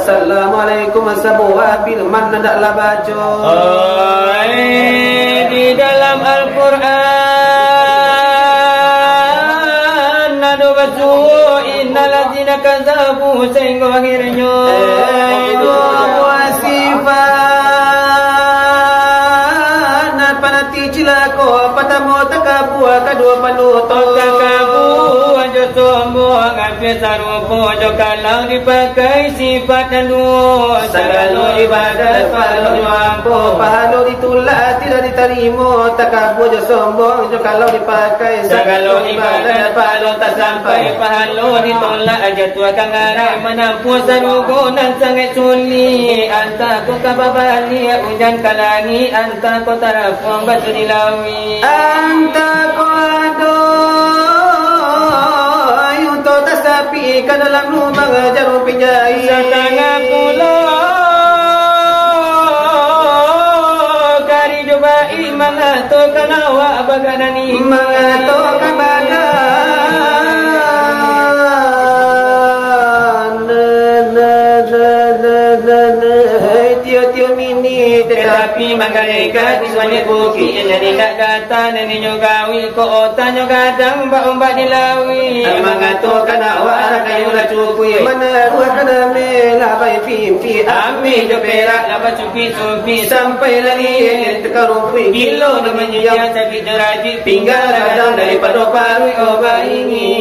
Assalamualaikum sebuah firman hendaklah baca di dalam Al-Quran ada baca innal ladzina kadzabu sehingga akhirnya itu wasifan panati cilaka pertama takabu kedua penuh takabu aja sombong api sarupa jo kalau dipakai sifat dan dua segala ibadat kalau mampu pahala ditolak tidak diterima takabu jo sombong jo kalau dipakai segala ibadat pahala tak sampai pahala ditolak aja tua kangarai menampu sarugunan sangat sulit anta ku kababali hujan kalani anta ku tarafung batu dilawi anta ku tapi ke dalam rumah jarum pinjai setengah pulau kari jubai mengatakan awak bagadani mengatakan tiap-tiap minit tetapi malaikat diswani bukit jadi nak kata dan nyogawi ko otanyo gadang mbak-mbak dilawi mengatakan awak kayu la cukui mana kana mela bai fi ami jo perak la cupi sampai lagi tekarupui gilo namanya yang tapi jeraji tinggal kadang daripada paru obat ini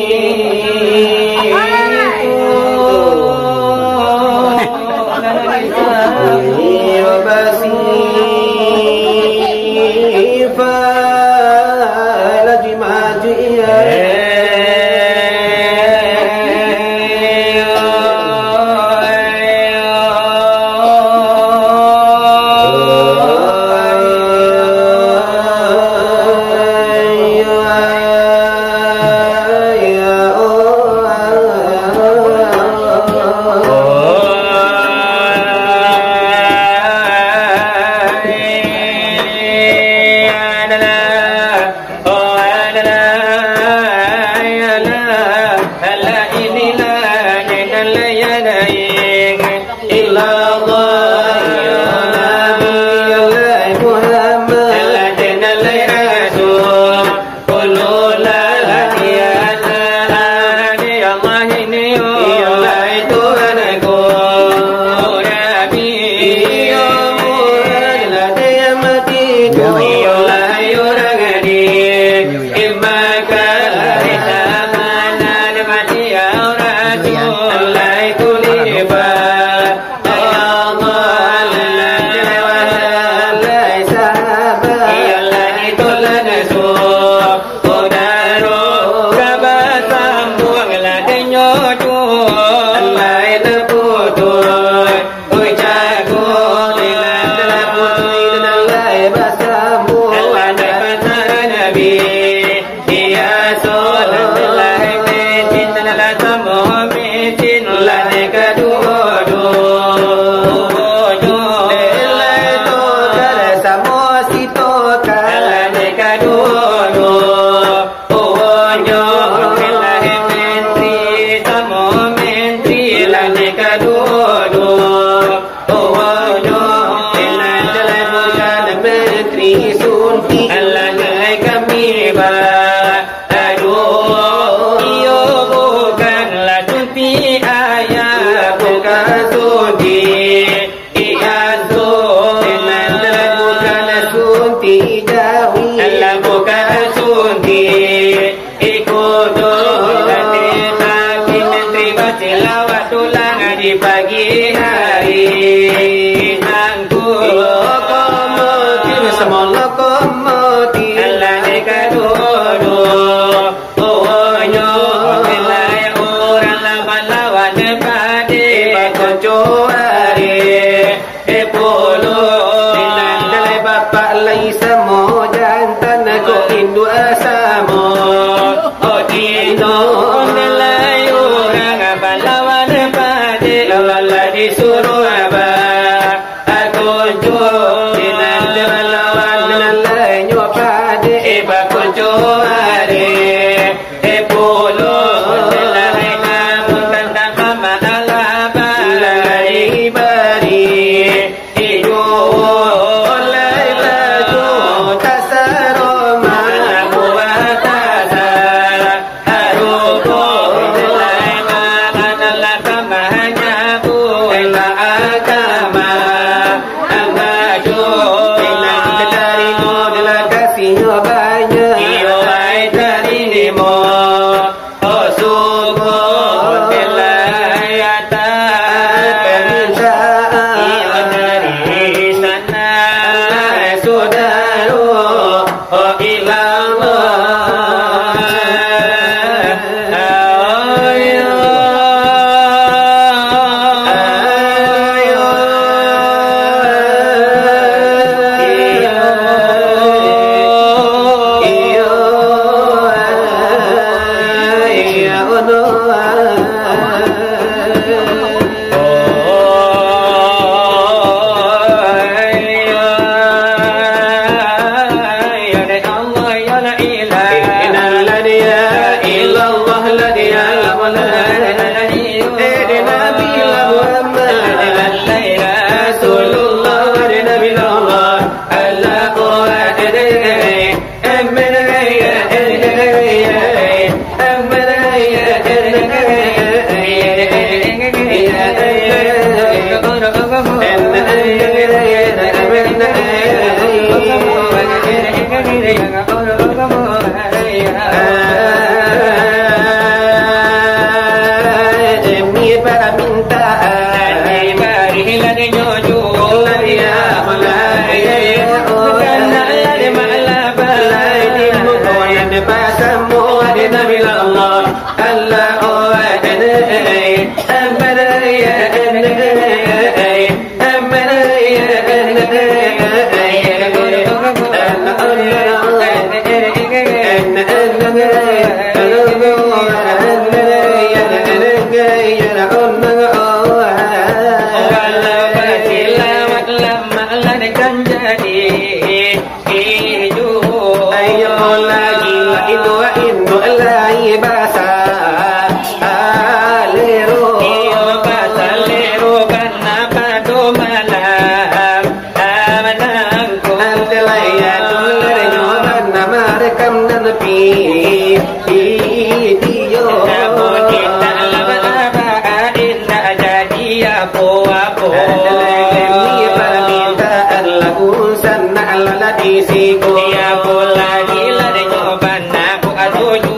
ko Ni permintaan lagu sana lala disiku dia pula gila de nyoban aku atuju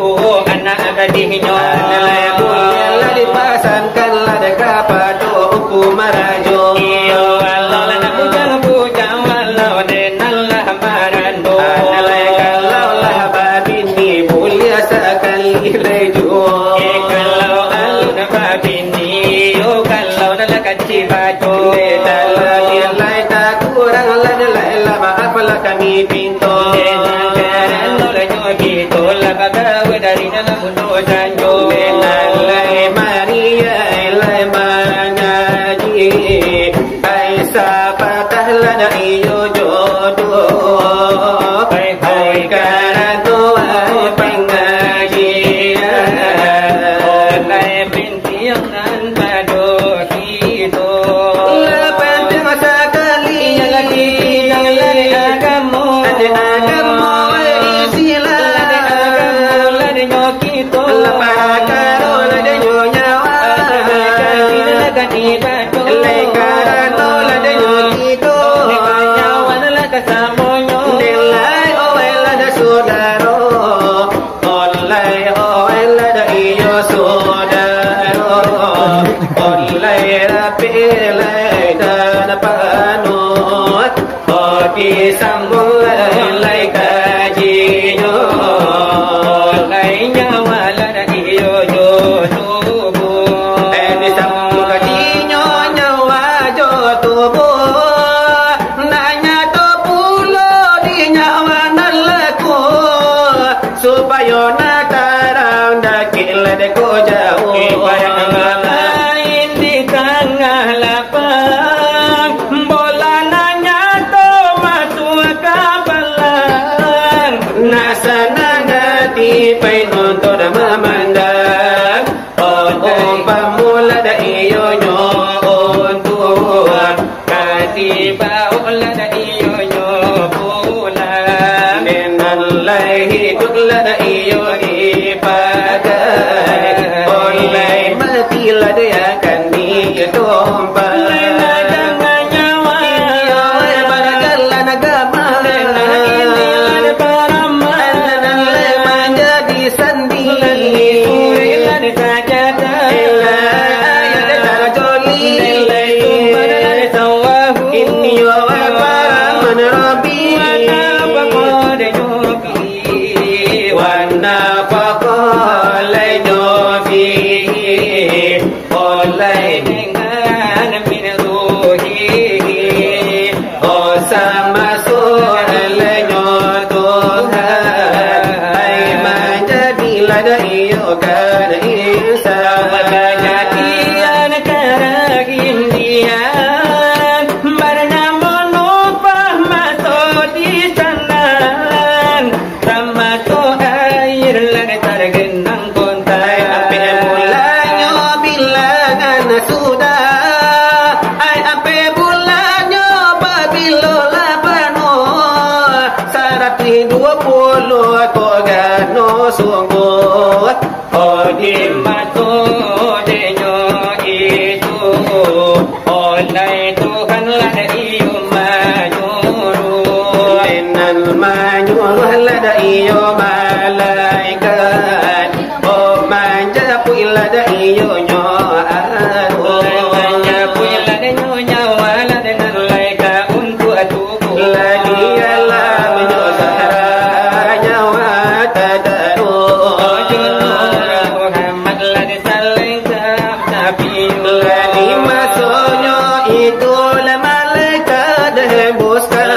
anak gadihnya Punya lah dipasangkan lah deka padu uku marajo iyo Allah nak bujang walau denallah marando kalau lah babini mulia sekali lejo kalau alun babini yo kalau nak kaci baju lagi lai tak kurang lah maaf lah kami pinto no le nyogi to la bagawe dari dalam mundo sanjo lai Maria lai mangaji ai sapatah lah iyo jodoh ai karatu ai pengaji lai bintiang nan pado kito penting sekali yang lagi yang lari agamo agamo isilah lari nyogi to lepakaro lada nyawa gani bado lekarato lada nyokito nyawa la kasamonyo delai oela da sodaro olai oela da iyo sodaro olai rapilai dan panut odi sambung lai kajinyo olai nyawa la iyo yo tubu Edi sambung kajinyo nyawa jo tubuh nanya to pulo di nyawa nalaku supaya natarang dakil deko jauh lain di tengah lapang bola nanya to masuk kabalang nasana gati pai nonton memandang oh pamula da iyo nyo ontuan katiba ola da iyo nyo pulang Nenan lai hidup lah iyo ibadah oleh mati lah dia akan ditompah jangan nyawa barangkala nagama ini parama menjadi sandi ila de sajada ayat tarjoli de sawahu inni wa man rabbi de nyobi wana faqala jofi oleh dengan min ruhi oh sama soalnya Tuhan ai menjadilah iyo kan insan Kejadian keragindian bernama Nopah masuk di sana sama to air langit tergenang kontai Ape bulanyo bilangan sudah ai ape bulanyo babilo lapano syarat 20 kogano sungguh di matu denyo itu oleh Tuhan lah iyo manyuru Innal manyuruh lada iyo malaikat oh manjapu ilada iyo nyo'aru lagi alam nyosara nyawa tadaru lagi masonyo itu la malaikat hembuskan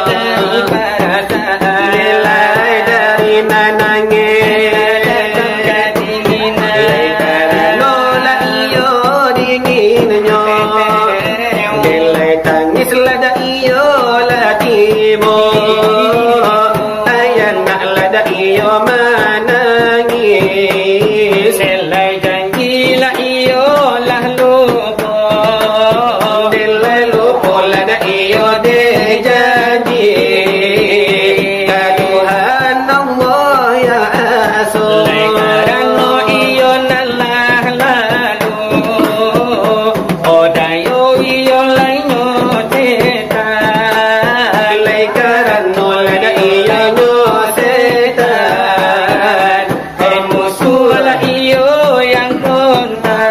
dari perasaan, nilai dari nanangin, nilai karena lah iyo dinginnya, nilai tangis lada iyo latimu, ayah nak lada iyo menangis, nilai janji lah iyo lah lupa, nilai lupa lada iyo dijanji, ke Tuhan Allah ya Rasul. karena iyo nalah lalu, odayo iyo lainyo setan, Nilai karena lada iyo nyosetan, musuh lah iyo yang kontan,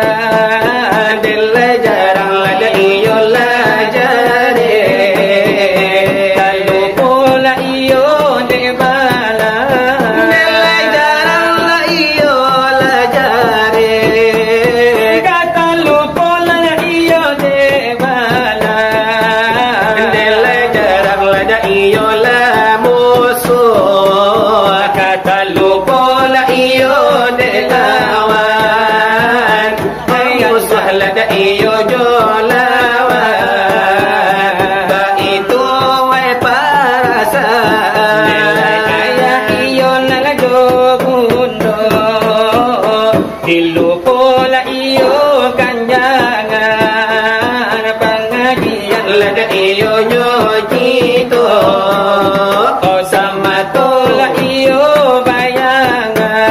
nilai jarang lada iyo lajare, kalau pola iyo debala, nilai jarang lah iyo lajare, kata lu pola iyo debala, nilai jarang lada iyo la musuh, kata lu pola iyo dekawan, musuh lada iyo jolawan, itu wai perasaan, kaya iyo nalajo bundo, tilu pola iyo kanjangan pengajian lada iyo nyojito, oh sama tola iyo bayangan,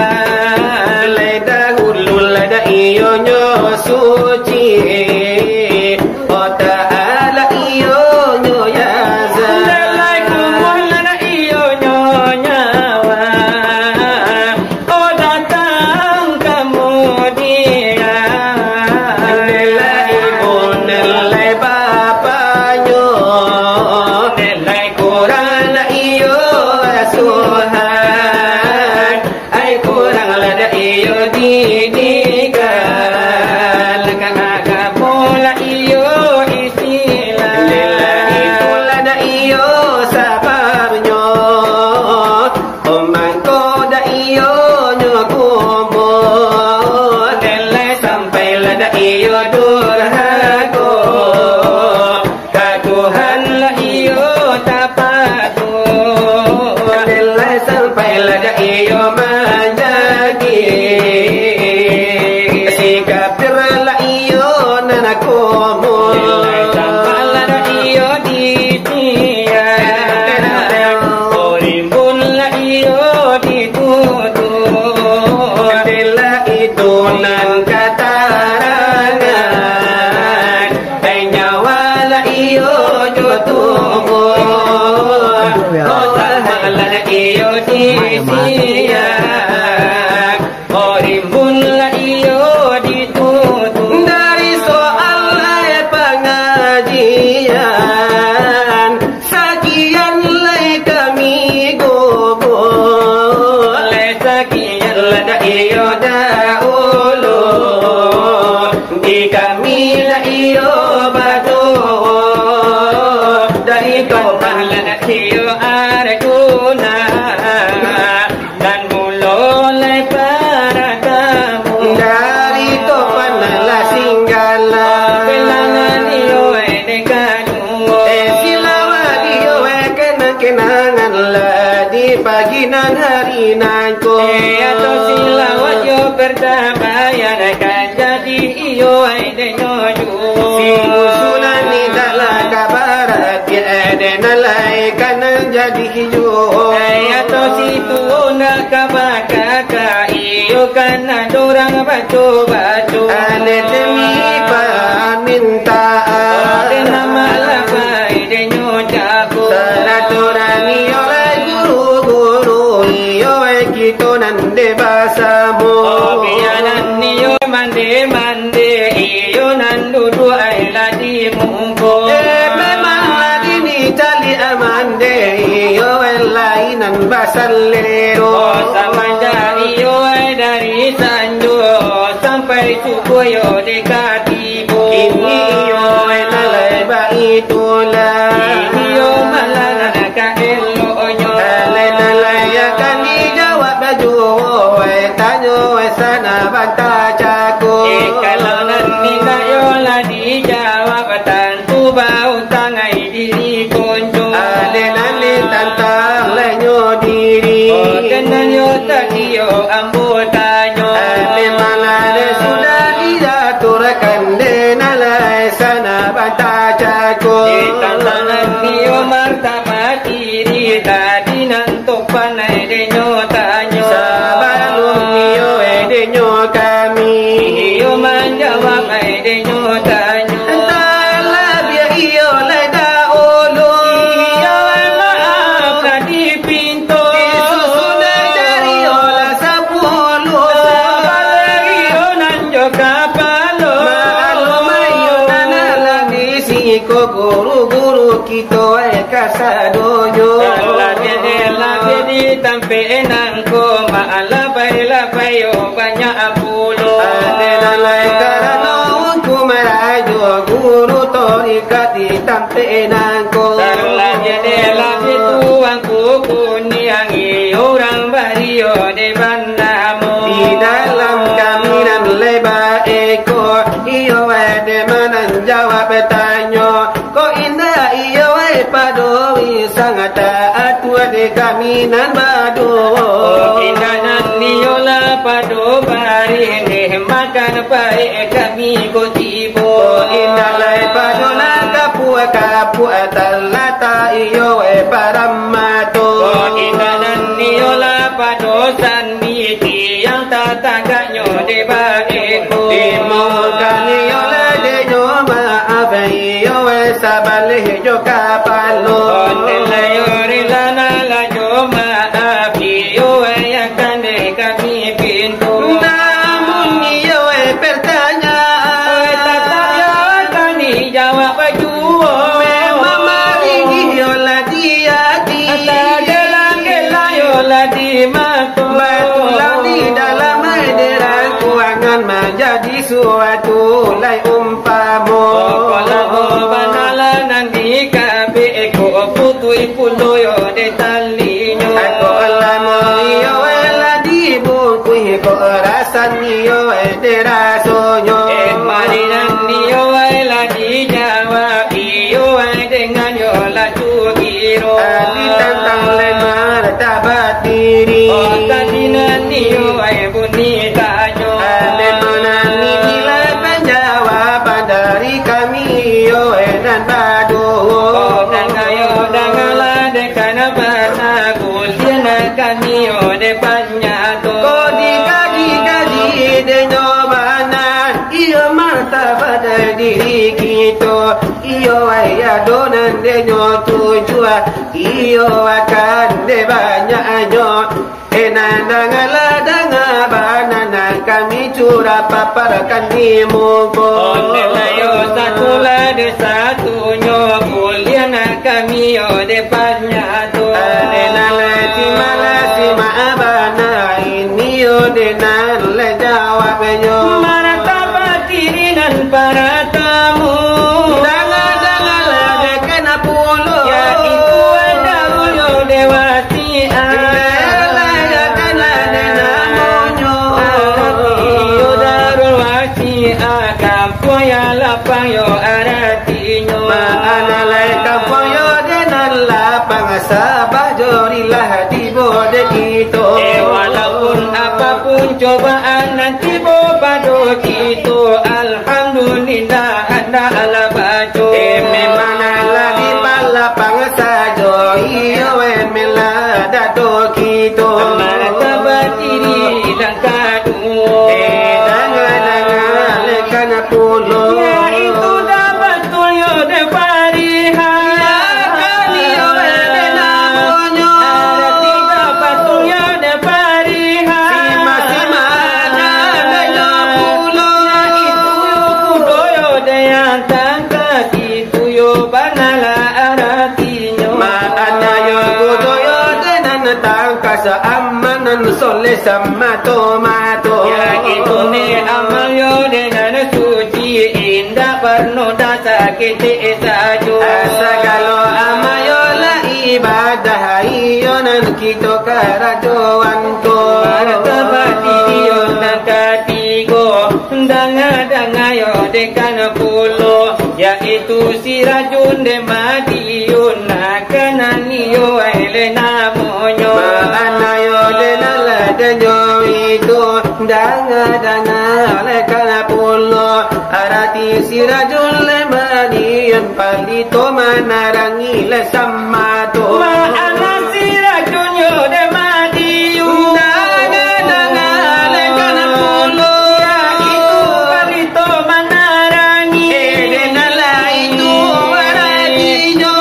lada dahulu lada iyo nyosuci, oh ta'ala iyo nyoyazan, nilai kumula na iyo nyonyawan, oh datang kemudian, nilai ibu nilai bapaknya, nilai kurang la iyo asuhan, ay kurang lada iyo didikan, agak pola iyo istilah, nilai itu lada iyo sabarnya, omangko da iyo nyokubur, nilai sampai lada iyo durhaka, ke Tuhan lah iyo tapatuh, nilai sampai lada iyo menjadi, si kafir la iyo nanakumu, nilai tambah lah iyo ditiang, orimbun lah iyo ditutup, nilai itu nan katarangan, ay nyawa la iyo jotubuh, otak malah iyo disiang, orimbun lah iyo ditutup, dari soal ay pengajian, sekian lay kami gubur, oleh sekian lada iyo dahulu, di kami la iyo batu, dari topan malah iyo arjuna, dan mulai para kamu, dari topan la singgala, bilangan iyo dekanu, silawa iyo kenang-kenangan la di pagi nan hari nanko, atau silawat yo bertabayan kan jadi iyo denyoju, usulan ni dalam kabarat ya ada nalai kanan jadi hijau, atau situ nak kabaka iyo kana dorang bacu-bacu, ane demi minta nama labai denyojaku, salaturani oleh guru-guru iyo kita nande basamu, bianan iyo mande iyo nandudu ay ladi mungko, memang lagi ni tali amande iyo lainan basalero, samanja iyo dari sanjo sampai subuyo dekat ibu, ini iyo nalai ba itulah, iyo malah bantah cakup. Kalau nanti kayo lah dijawab tentu bau tangai diri kunjung. Alin-alin tantang lenyo diri. Kenanyo tadiyo ambutanyo. Memanglah sudah diaturkan denalai sana bantah cakup. Tantangan niyo martabat diri tadi nantok panai denyo tanyo. Sabalum niyo denyo kami. Iyo menjawab denyo tanyo. Entahlah biar iyo lai daulu. Iyo maaf tadi pintu. Sudah dari olah 10. Sabar iyo nanjo kapalo. Maklum ayo nanalang di siko guru-guru kita kasadoyo. Lagi tampinan ko maalabay-labay o banyak apulo. Adenalay karanong kumarayo guru torikat di tampinan ko. Lagi tuang kukuni ang iurang bariyo de banda mo. Di dalam kaminan leba eko iyo de menjawab tanyo. Ko indah iyo padowi sangat taat de kaminan bado. Indahan niyola pado bari ne makan baik kami kotibo. Indalai padola kapua talata iyo paramato. Indahan niyola pado sanmiti yang tatagaknyo de baiko. Imoga niyola de yo maaf iyo sabalih yo kapalo. Namun iyo bertanya jawab baju memang mari iyo lah diati. gelang-gelang yo lah di mata. Batulah di dalamederan kuangan menjadi suatu lai umpamo. Kalau banala nanti kabe ko putui pulo yo de talinyo. Ako alam iyo lah dibukui ko rasan iyoederasonyo. Marinan niyo ay lagi jawab iyo ay dengan yo la cugiro. Ditantang lemar tabat diri. Tadinan niyo ay bunita nyo. Menani bila penjawaban dari kami iyo dan badu. Dan kayo dangala de kanabana kulian kami yo de panyato. Ko dikaji-kaji de nyobana iyo martabat diri kita. Iyo ay adonan de nyotujuan. Iyo akan de banyak nyo. Enandangala dangabana kami curah paparkan di muko. Onelayo sakula de satunyo kulian kami yo de panyato. Adenalati malati maabana ini yo denan le jawab yo. Martabat diri dan para tamu. Dangala de kena pulo. Ya itu ada yo dewati. Lapang yo aratinya Maanalai kapoyo denan lapang sabah jorilah dibode kita. Walaupun apapun cobaan nanti bopado kita. Alhamdulillah anda ala baco. Memang lagi palapang sajo iyo melada do kita. Martabat diri dan kadu. Dangan lekan pulo. Itu dah betul yo de pariha. Kali yo de namonyo. Ada tidak betul yo de pariha. Sima ada yo pulo. Itu yo kudo yo de yang tangka. Itu yo banala aratinya. Maana yo kudo yo de nan tangka seamanan soleh sama tomato. Ya itu ne amal yo de nan suci indah bernoda sakit sajo. Segala amayo la ibadah iyo nan kita karajoan ko. Martabat diri yo nakati dekan pulo, yaitu si rajun de Madiun kananiyo ele namonyo anayo de naladanyo itu danga lekan pulo arati si rajun le Madiun palito manarangi le samato maana si rajun yo de Madiun danga lekan pulo yaitu palito manarangi de nala itu aratiyo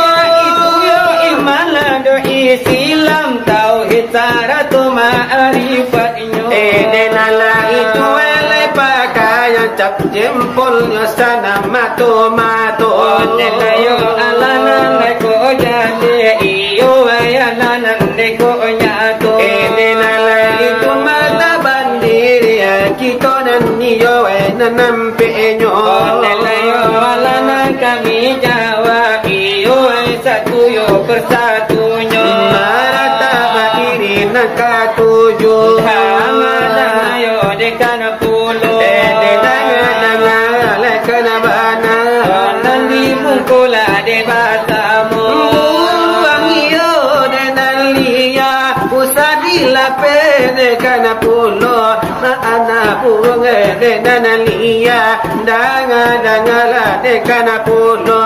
itu yo iman do Islam tauhid syarat ma'rifatnya de nala itu ele pakaian cap jempolnya sana mato Nelayo alanan ko jande iyo ayanan ko nyato de nala itu mata bandiri kita dan niyo nampe nyo Nelayo alanan kami jawab iyo satu yo persatunya marata bakiri nakatuju Hamadayo dekan pulo de danga lekan bana Nandi mungkola de batamu Wangiyo de nalia usadila pede kana pulo maana punge de nalia danga la de kana pulo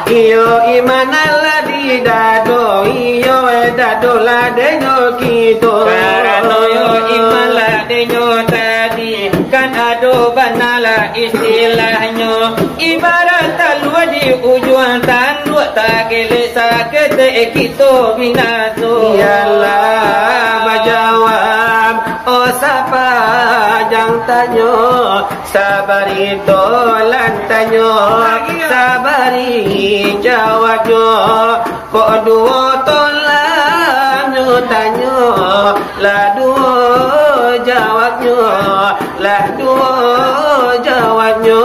iyo imanala di dado iyo dado la de nyokito Karano yo imala de tadi kan ado banala istilahnya ibarat talwadi ujuan tanduk tak gele sakit kita minato Yalah bajawab oh sapa jang tanyo sabari tolan tanyo sabari jawabnya kok duo tolan tanyo lah duo jawabnya lah duo jawabnya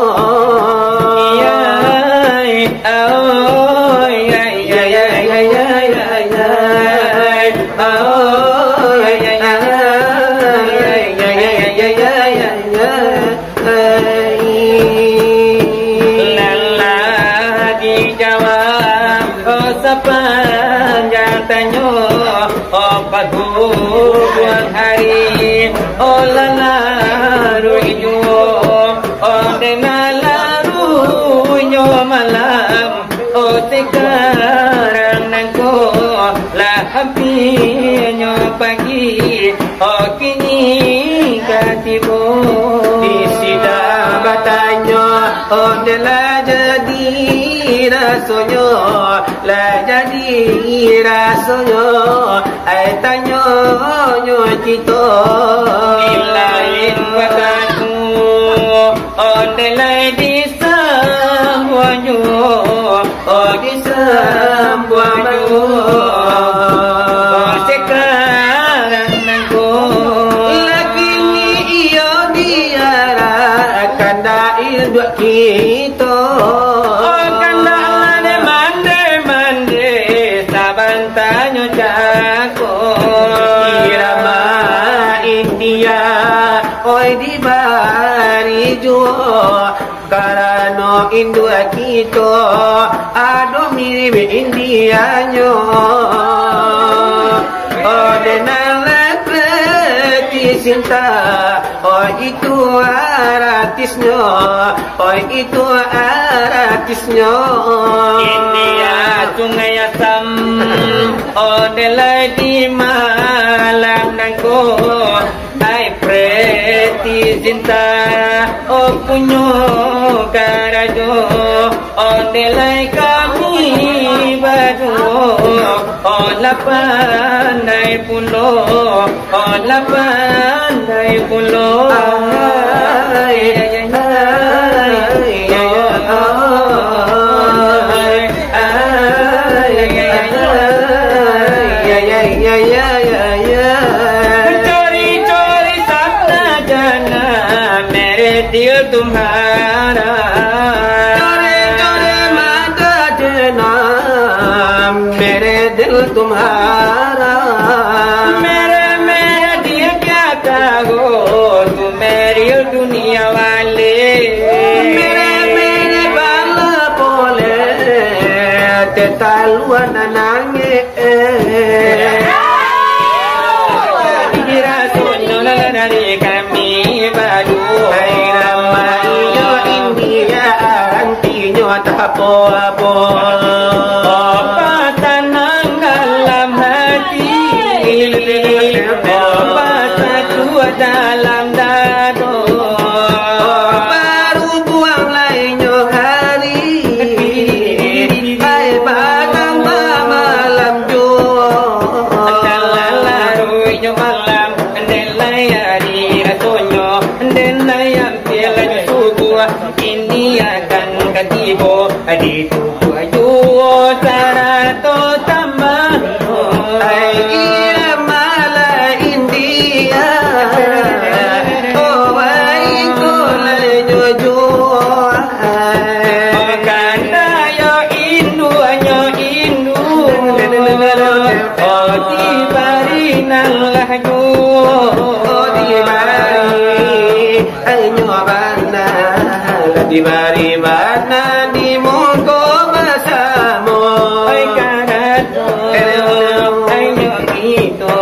sepanjang tanyo opat bulan hari olala ruijo ondena larunya malam sekarang nangko lah hampirnya pagi kini katibo di sidang batanya ondela jadi rasanya lah jadi rasanya ai tanyo nyo cito ilain wakatu ondelai di semuanya di semuanya sekarang nangko lakini iyo diarahkan dail dua kita bantanyo cako irama India oi di bari jo karano indua kito ado mirip India nyo odenala preti cinta oi itu aratisnya oi itu aratisnya India sungai asam odelai di malam nangko ai preti cinta o punyo karajo odelai kami baju o lapandai pulo o lapandai pulo चोरी सपना जाना मेरे दिल तुम्हारा चोरी माता जना मेरे दिल तुम्हारा मेरे दिल क्या कहो तुम मेरी दुनिया वाले मेरे kaluan nangis Rasulnya dari kami badu Ramayo India Arantinya tak apa-apa tenang dalam hati satu dalam dado baru buang lainnya hari hai batang malam jua lalunya malam delayari rasulnya delayam tiada suku ini akan ketibo di tubuh juo tarato tamah hai mala India oh baik lainnya jua kanda yo indu oh tibari nalah juo di bari mana di mongko bersama oi karato ayo gitu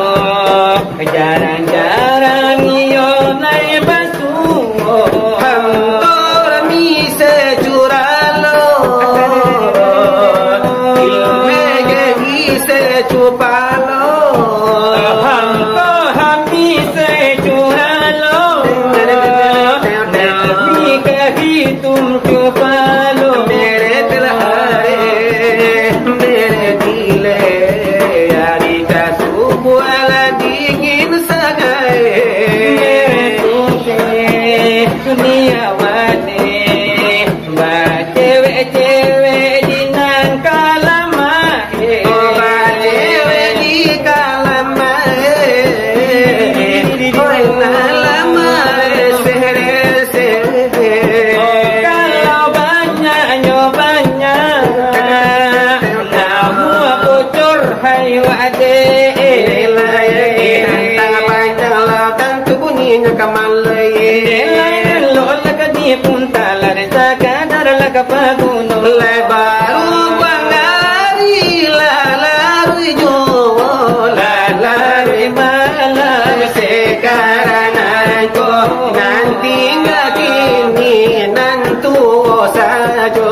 jarang-jarang yo naik batu Hamtor mi securalo ilmege mi secupalo hamko hami securalo hitum cupalo mere telahare mere dile hari kasubu ala dingin sagai dunia wane ba cewek-cewek di nang kalama dewe di kalama oi nalama kalau banyak namu bocor hai wade baru bangari lalari jo lalari malam sekarang aku nanti nggak kini nantu saja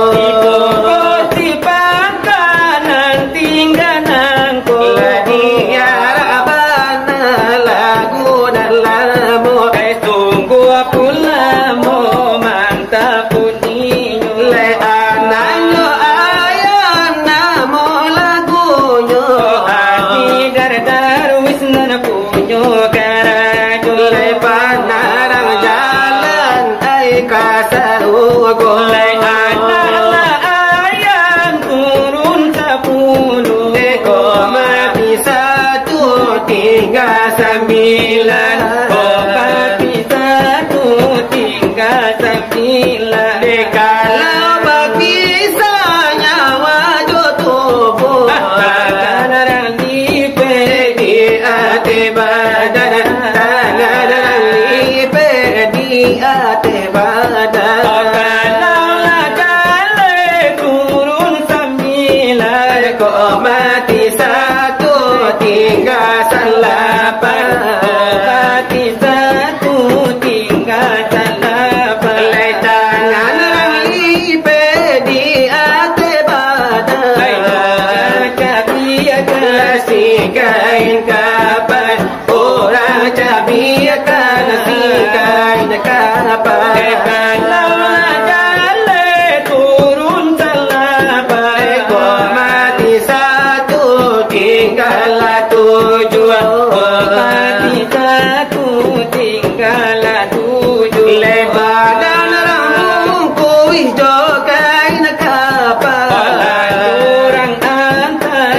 si pangkanan tinggananku dia rabana lagu dalam tunggu pula mo mantap puninyo le anaknya ayam namo lagunya hati dar wisna punyo karajo le panarang jalan ai kasaru golai anak ayam turun 10 mati satu tinggal 9 mati 1 tinggal 9 kalau berpisah nyawa tubuh tanah di hati badan tanah lipe di hati badan turun 9 kok mati satu tinggal 8 mati 1 tinggal 8 le tangan lipe di hati badan kasih kain kapan orang cabiakan si kain kapan turun 8 kok mati satu tinggal 7 mati 1 tinggal 7 lebaran rambung kuih jo kain kapan orang antar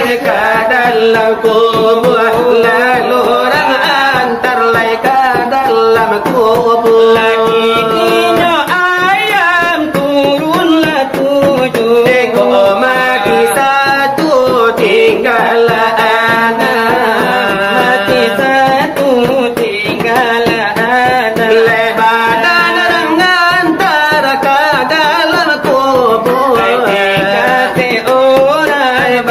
dalam kubur lalu orang antar laika dalam kubur lakinya ayam turunlah 7 kok mati satu tinggal anak mati 1 tinggal anak lebaran orang antar ke dalam kubur kasih orang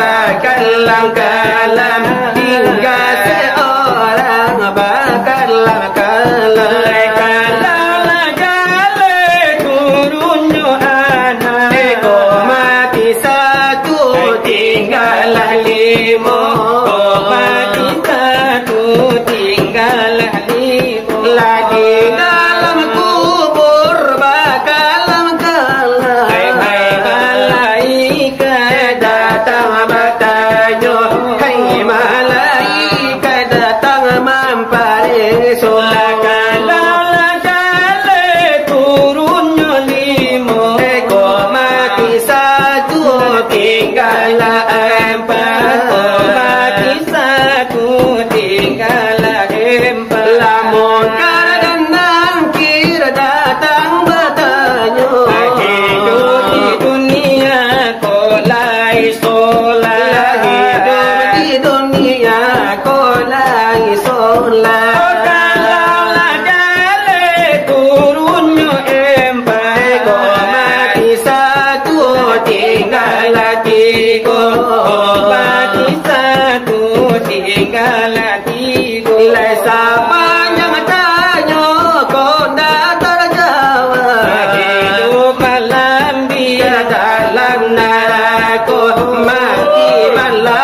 kala tidur. Nilai siapa yang tanya kau dah terjawab. Hidup malam dia dalam neraka mati malam.